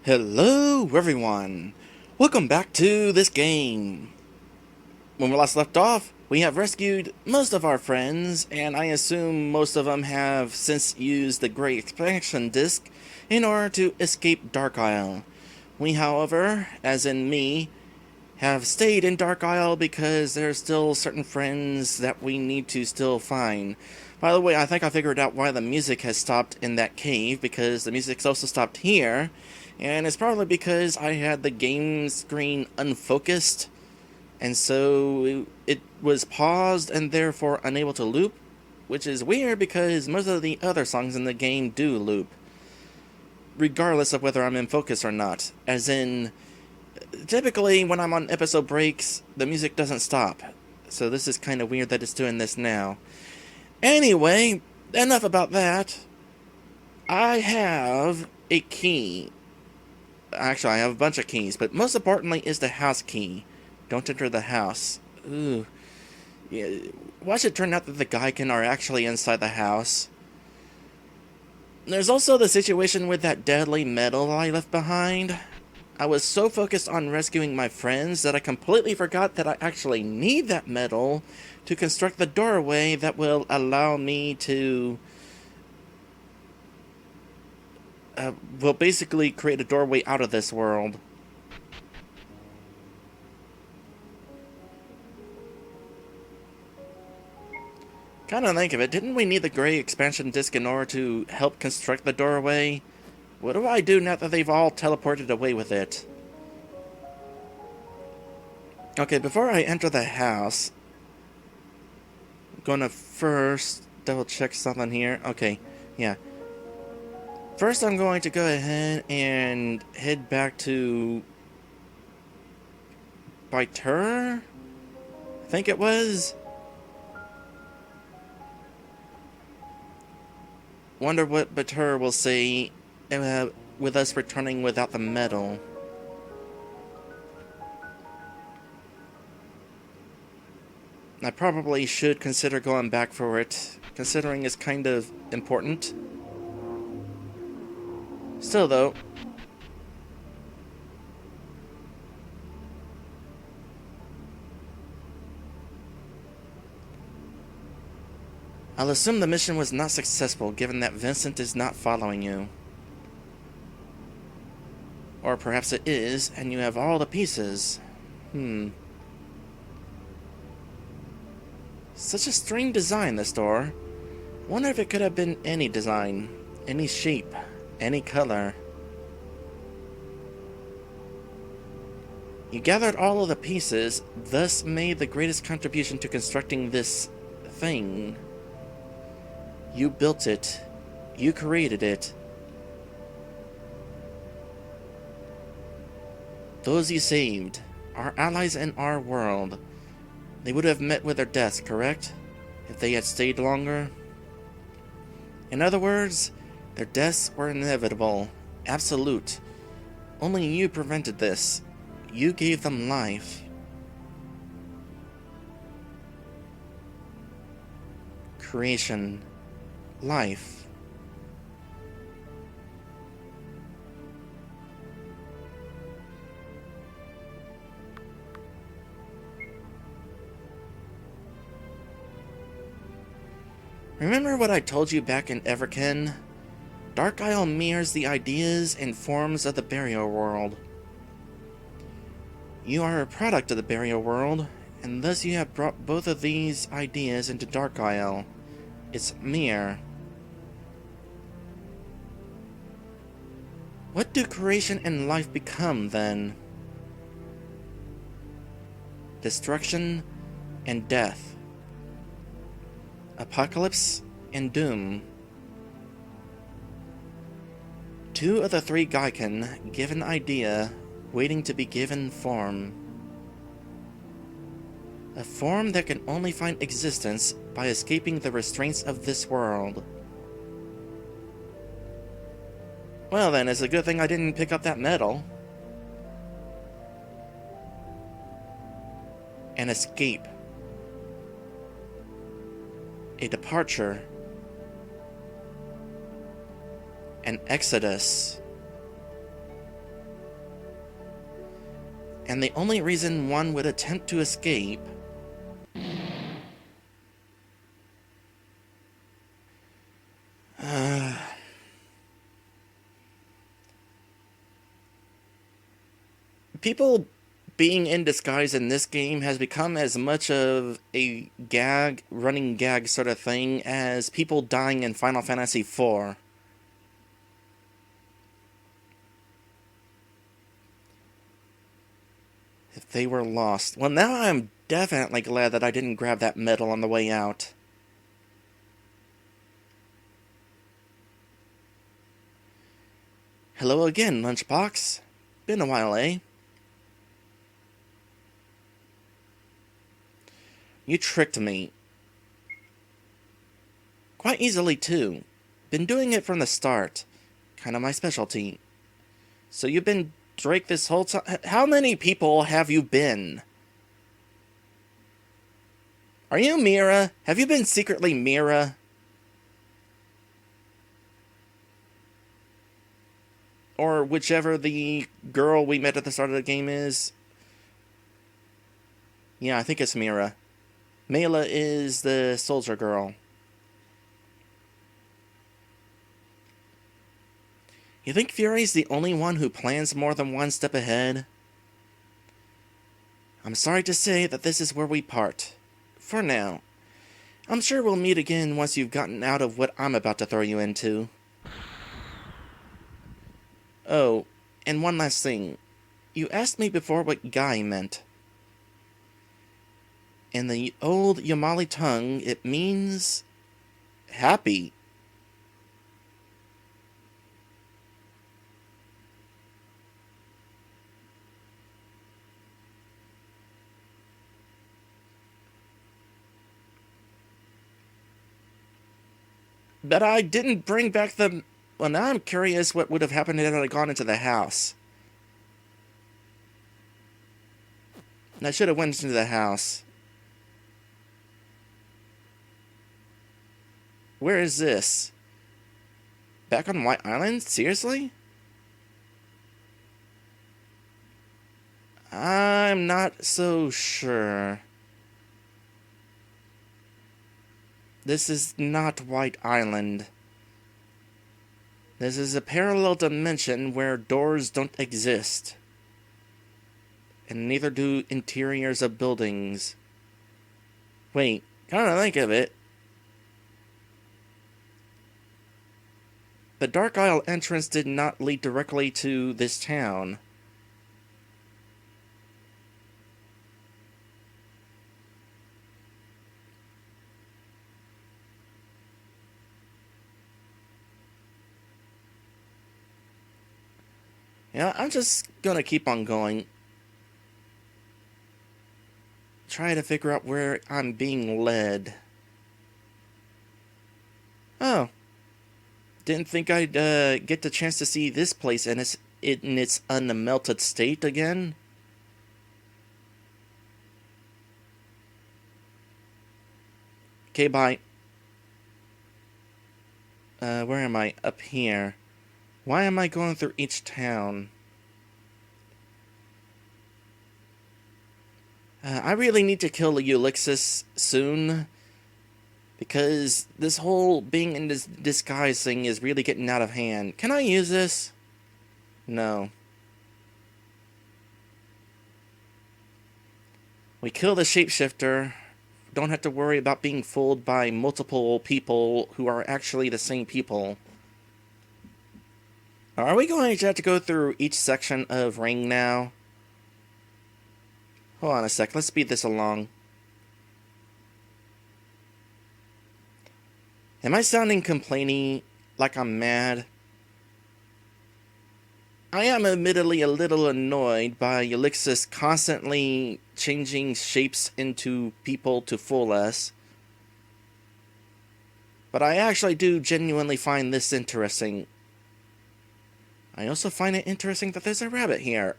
Hello everyone! Welcome back to this game! When we last left off, we have rescued most of our friends, and I assume most of them have since used the Great Expansion Disc in order to escape Dark Isle. We, however, as in me, have stayed in Dark Isle because there are still certain friends that we need to still find. By the way, I think I figured out why the music has stopped in that cave, because the music's also stopped here, and it's probably because I had the game screen unfocused, and so it was paused and therefore unable to loop, which is weird because most of the other songs in the game do loop, regardless of whether I'm in focus or not. As in, typically when I'm on episode breaks, the music doesn't stop, so this is kind of weird that it's doing this now. Anyway, enough about that. I have a key. Actually, I have a bunch of keys, but most importantly is the house key. Don't enter the house. Ooh. Yeah, watch it turn out that the Geiken are actually inside the house. There's also the situation with that deadly metal I left behind. I was so focused on rescuing my friends that I completely forgot that I actually need that metal to construct the doorway that will allow me to will basically create a doorway out of this world. Kind of think of it, didn't we need the Great Expansion Disc in order to help construct the doorway? What do I do now that they've all teleported away with it? Okay, before I enter the house, I'm gonna first double check something here. Okay, yeah. First, I'm going to go ahead and head back to Biter, I think it was. Wonder what Biter will say with us returning without the medal. I probably should consider going back for it, considering it's kind of important. Still though, I'll assume the mission was not successful given that Vincent is not following you. Or perhaps it is, and you have all the pieces. Such a strange design, this door. Wonder if it could have been any design, any shape, any color. You gathered all of the pieces, thus made the greatest contribution to constructing this thing. You built it. You created it. Those you saved, our allies in our world, they would have met with their deaths, correct? If they had stayed longer? In other words, their deaths were inevitable, absolute. Only you prevented this. You gave them life. Creation. Life. Remember what I told you back in Everken? Dark Isle mirrors the ideas and forms of the burial world. You are a product of the burial world, and thus you have brought both of these ideas into Dark Isle. It's Mira. What do creation and life become, then? Destruction and death. Apocalypse and doom. Two of the three Geiken give an idea waiting to be given form. A form that can only find existence by escaping the restraints of this world. Well then, it's a good thing I didn't pick up that medal. An escape. A departure. An exodus. And the only reason one would attempt to escape... People being in disguise in this game has become as much of a running gag sort of thing as people dying in Final Fantasy IV. If they were lost. Well, now I'm definitely glad that I didn't grab that medal on the way out. Hello again, Lunchbox. Been a while, eh? You tricked me. Quite easily, too. Been doing it from the start. Kind of my specialty. So you've been Drake this whole time? How many people have you been? Are you Mira? Have you been secretly Mira? Or whichever the girl we met at the start of the game is. Yeah, I think it's Mira. Mela is the soldier girl. You think Fury's the only one who plans more than one step ahead? I'm sorry to say that this is where we part. For now. I'm sure we'll meet again once you've gotten out of what I'm about to throw you into. Oh, and one last thing. You asked me before what Gai meant. In the old Yamali tongue, it means... happy. But I didn't bring back the... Well, now I'm curious what would have happened had I gone into the house. I should have went into the house. Where is this? Back on White Island? Seriously? I'm not so sure. This is not White Island. This is a parallel dimension where doors don't exist. And neither do interiors of buildings. Wait, come to think of it. The Dark Isle entrance did not lead directly to this town. Yeah, I'm just gonna keep on going. Try to figure out where I'm being led. Oh. Didn't think I'd get the chance to see this place in its unmelted state again. Okay, bye. Where am I? Up here. Why am I going through each town? I really need to kill Ulixis soon. Because this whole being in this disguise thing is really getting out of hand. Can I use this? No. We kill the shapeshifter. Don't have to worry about being fooled by multiple people who are actually the same people. Are we going to have to go through each section of Ring now? Hold on a sec. Let's speed this along. Am I sounding complainy, like I'm mad? I am admittedly a little annoyed by Ulixis constantly changing shapes into people to fool us. But I actually do genuinely find this interesting. I also find it interesting that there's a rabbit here.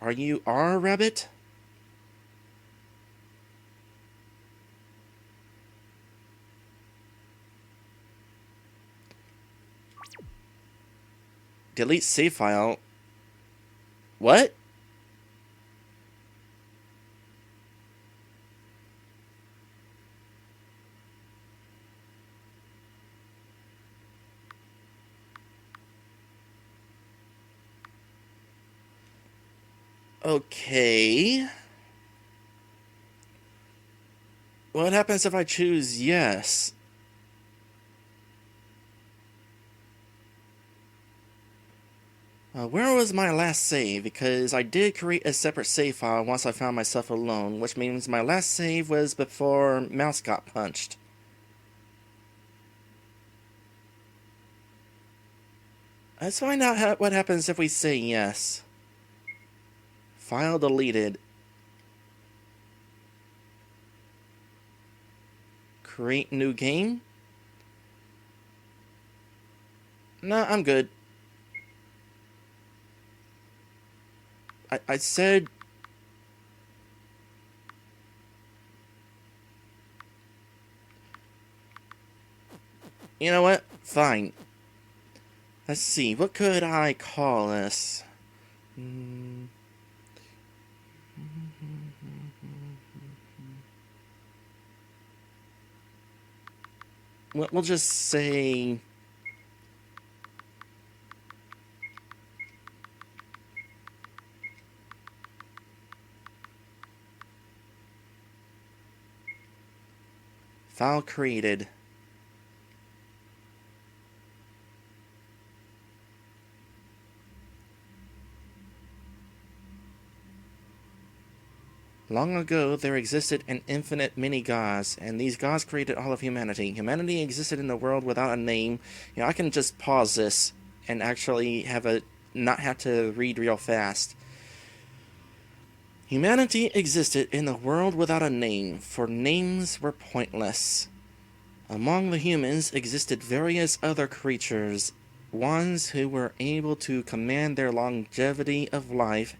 Are you our rabbit? Delete save file. What? Okay. What happens if I choose yes? Where was my last save? Because I did create a separate save file once I found myself alone, which means my last save was before Mouse got punched. Let's find out what happens if we say yes. File deleted. Create new game? No, I'm good. I said... You know what? Fine. Let's see, what could I call this? We'll just say... File created. Long ago, there existed an infinite many gods, and these gods created all of humanity. Humanity existed in a world without a name. You know, I can just pause this and actually not have to read real fast. Humanity existed in a world without a name, for names were pointless. Among the humans existed various other creatures, ones who were able to command their longevity of life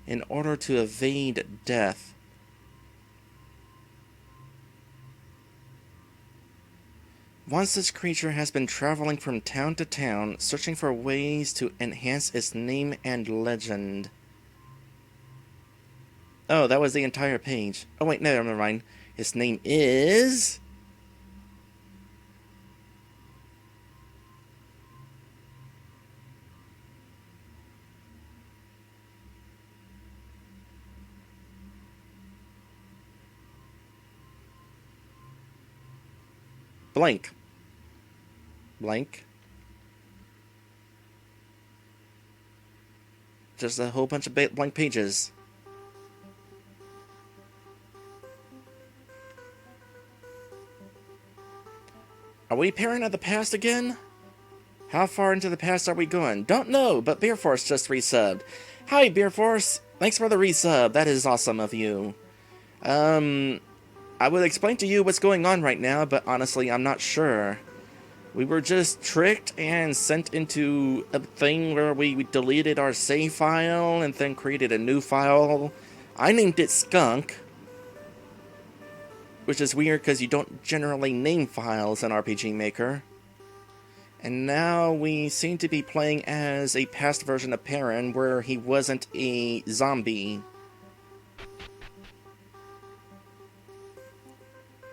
in order to evade death. Once this creature has been traveling from town to town, searching for ways to enhance its name and legend. Oh, that was the entire page. Oh wait, no, never mind. Its name is... blank. Blank. Just a whole bunch of blank pages. Are we parent of the past again? How far into the past are we going? Don't know, but Beer Force just resubbed. Hi, Beer Force. Thanks for the resub. That is awesome of you. I would explain to you what's going on right now, but honestly, I'm not sure. We were just tricked and sent into a thing where we deleted our save file and then created a new file. I named it Skunk, which is weird because you don't generally name files in RPG Maker. And now we seem to be playing as a past version of Perrin where he wasn't a zombie.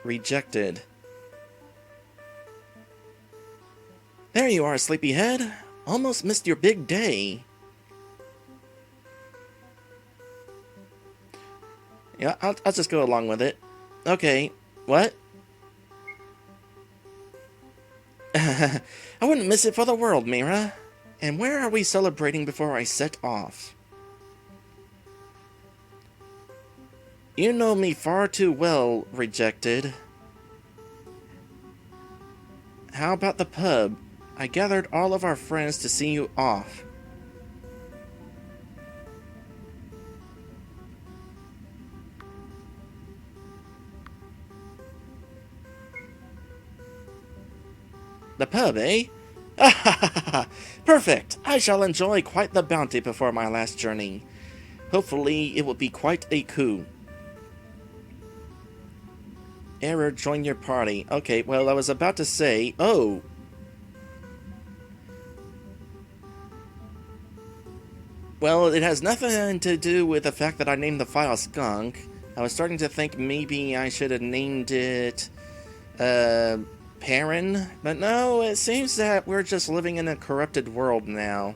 Rejected. There you are, sleepyhead. Almost missed your big day. Yeah, I'll just go along with it. Okay, what? I wouldn't miss it for the world, Mira. And where are we celebrating before I set off? You know me far too well, Rejected. How about the pub? I gathered all of our friends to see you off. The pub, eh? Perfect! I shall enjoy quite the bounty before my last journey. Hopefully, it will be quite a coup. Error, join your party. Okay, well, I was about to say... Oh! Well, it has nothing to do with the fact that I named the file Skunk. I was starting to think maybe I should have named it... Perrin? But no, it seems that we're just living in a corrupted world now.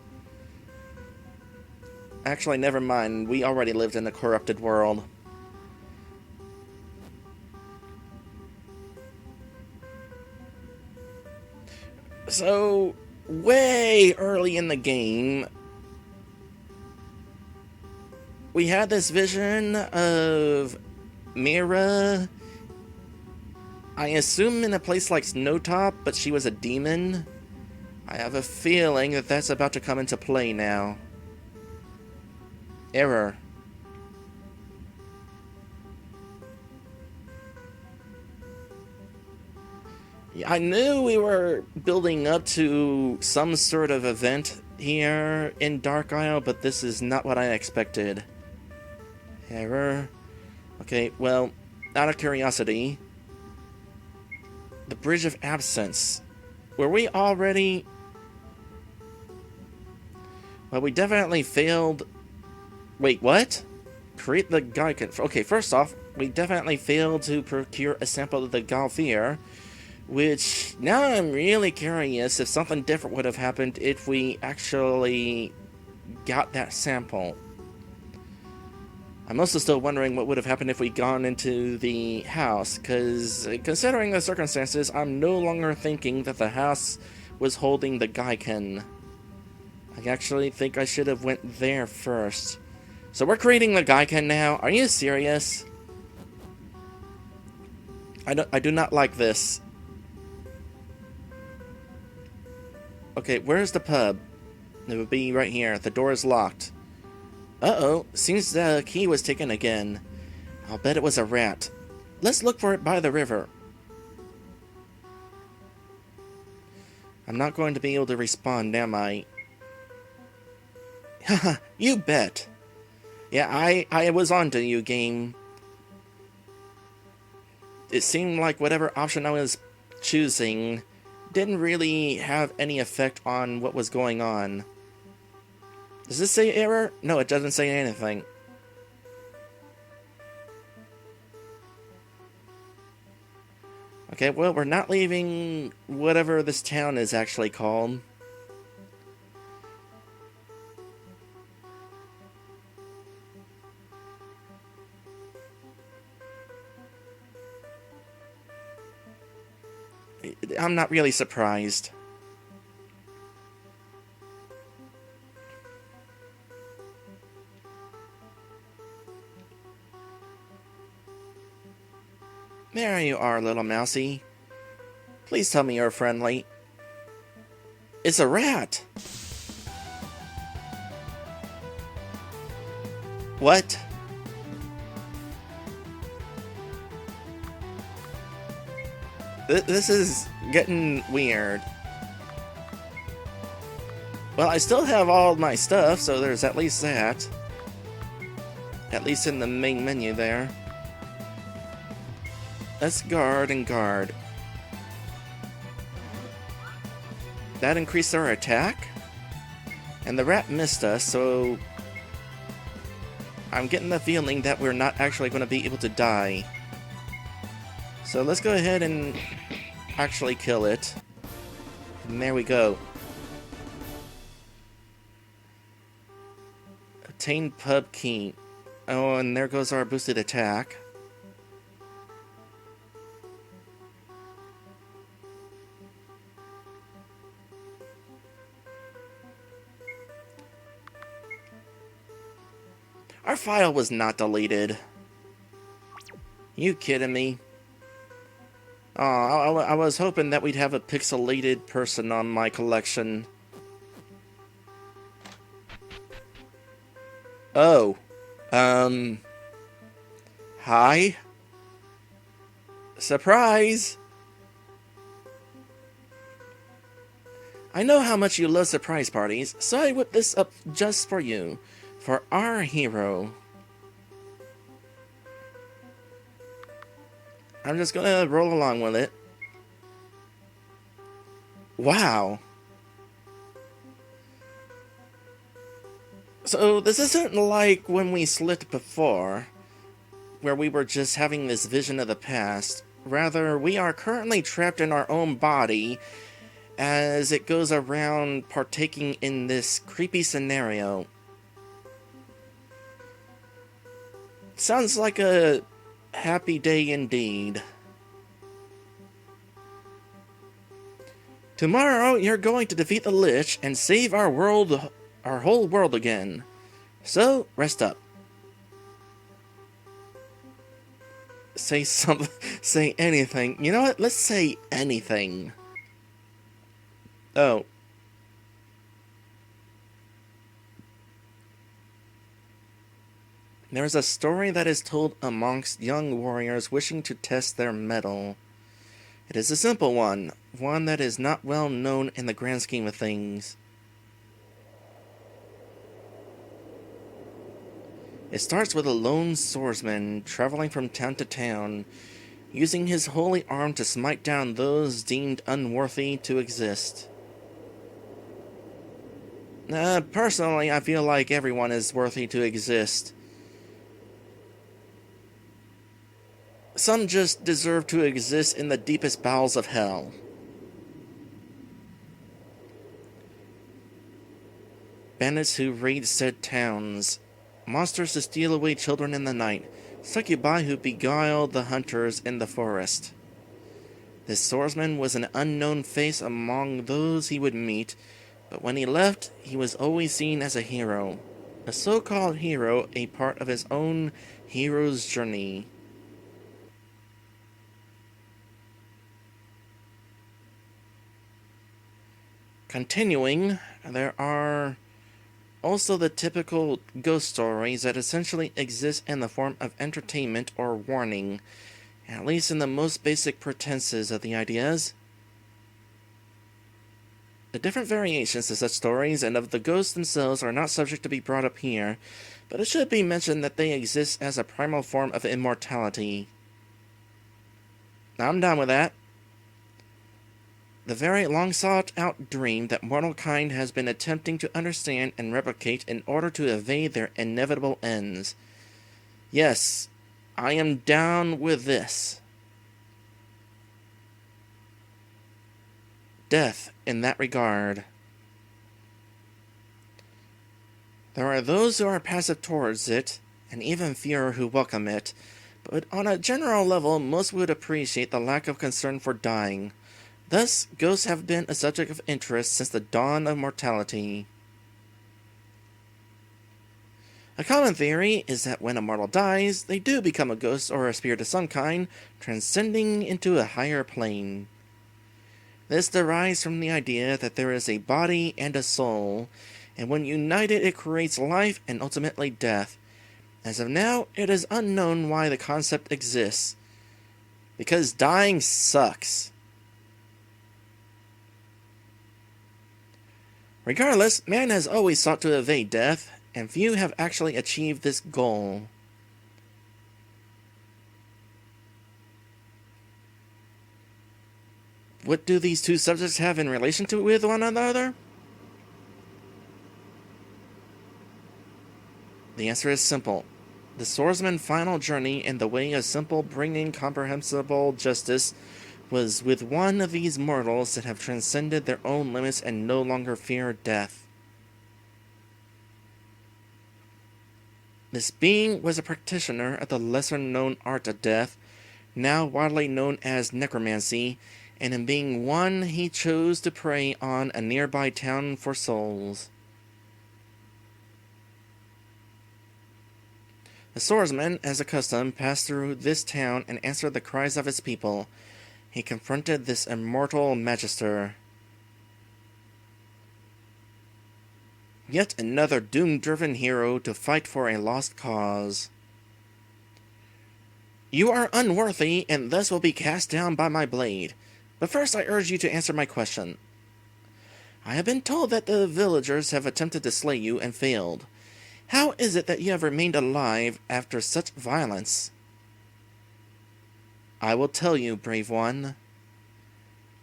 Actually, never mind. We already lived in a corrupted world. So, way early in the game, we had this vision of Mira, I assume in a place like Snowtop, but she was a demon. I have a feeling that that's about to come into play now. Error. I knew we were building up to some sort of event here in Dark Isle, but this is not what I expected. Error. Okay, well, out of curiosity, the Bridge of Absence. Were we already... Well, we definitely failed... Wait, what? Create the Geiken. Okay, first off, we definitely failed to procure a sample of the Galfir, which, now I'm really curious if something different would have happened if we actually got that sample. I'm also still wondering what would have happened if we'd gone into the house, because considering the circumstances, I'm no longer thinking that the house was holding the Geiken. I actually think I should have went there first. So we're creating the Geiken now? Are you serious? I do not like this. Okay, where's the pub? It would be right here. The door is locked. Uh-oh, seems the key was taken again. I'll bet it was a rat. Let's look for it by the river. I'm not going to be able to respond, am I? Haha, you bet. Yeah, I was on to you, game. It seemed like whatever option I was choosing didn't really have any effect on what was going on. Does this say error? No, it doesn't say anything. Okay, well, we're not leaving whatever this town is actually called. I'm not really surprised. There you are, little mousy. Please tell me you're friendly. It's a rat! What? This is getting weird. Well, I still have all my stuff, so there's at least that. At least in the main menu there. Let's guard and guard. That increased our attack? And the rat missed us, so... I'm getting the feeling that we're not actually going to be able to die. So let's go ahead and actually kill it. And there we go. Obtain pub key. Oh, and there goes our boosted attack. Our file was not deleted. You kidding me? Oh, I was hoping that we'd have a pixelated person on my collection. Oh. Hi? Surprise! I know how much you love surprise parties, so I whipped this up just for you. For our hero. I'm just gonna roll along with it. Wow. So this isn't like when we slipped before, where we were just having this vision of the past. Rather, we are currently trapped in our own body as it goes around partaking in this creepy scenario. Sounds like a happy day indeed. Tomorrow, you're going to defeat the Lich and save our world, our whole world again. So, rest up. Say something, say anything. You know what? Let's say anything. Oh. There is a story that is told amongst young warriors wishing to test their mettle. It is a simple one that is not well known in the grand scheme of things. It starts with a lone swordsman traveling from town to town, using his holy arm to smite down those deemed unworthy to exist. Personally, I feel like everyone is worthy to exist. Some just deserve to exist in the deepest bowels of hell. Bandits who raid said towns, monsters who steal away children in the night, succubi who beguiled the hunters in the forest. This swordsman was an unknown face among those he would meet, but when he left, he was always seen as a hero. A so-called hero, a part of his own hero's journey. Continuing, there are also the typical ghost stories that essentially exist in the form of entertainment or warning, at least in the most basic pretenses of the ideas. The different variations of such stories and of the ghosts themselves are not subject to be brought up here, but it should be mentioned that they exist as a primal form of immortality. Now I'm done with that. The very long-sought-out dream that mortal kind has been attempting to understand and replicate in order to evade their inevitable ends. Yes, I am down with this. Death in that regard. There are those who are passive towards it, and even fewer who welcome it, but on a general level, most would appreciate the lack of concern for dying. Thus, ghosts have been a subject of interest since the dawn of mortality. A common theory is that when a mortal dies, they do become a ghost or a spirit of some kind, transcending into a higher plane. This derives from the idea that there is a body and a soul, and when united it creates life and ultimately death. As of now, it is unknown why the concept exists. Because dying sucks. Regardless, man has always sought to evade death, and few have actually achieved this goal. What do these two subjects have in relation to with one another? The answer is simple. The swordsman's final journey in the way of simple bringing comprehensible justice was with one of these mortals that have transcended their own limits and no longer fear death. This being was a practitioner of the lesser-known art of death, now widely known as necromancy, and in being one, he chose to prey on a nearby town for souls. The swordsman, as accustomed, passed through this town and answered the cries of its people. He confronted this immortal magister. Yet another doom-driven hero to fight for a lost cause. You are unworthy, and thus will be cast down by my blade. But first I urge you to answer my question. I have been told that the villagers have attempted to slay you and failed. How is it that you have remained alive after such violence? I will tell you, brave one.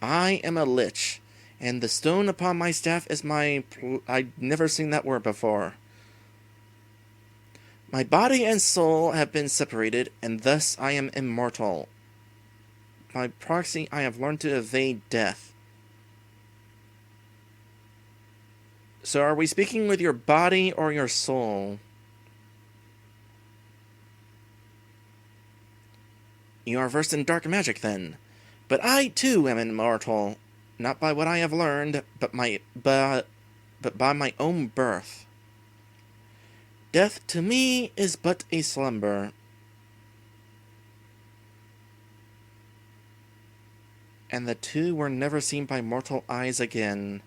I am a lich, and the stone upon my staff is my... I've never seen that word before. My body and soul have been separated, and thus I am immortal. By proxy, I have learned to evade death. So are we speaking with your body or your soul? You are versed in dark magic, then. But I, too, am immortal, not by what I have learned, but by my own birth. Death to me is but a slumber. And the two were never seen by mortal eyes again.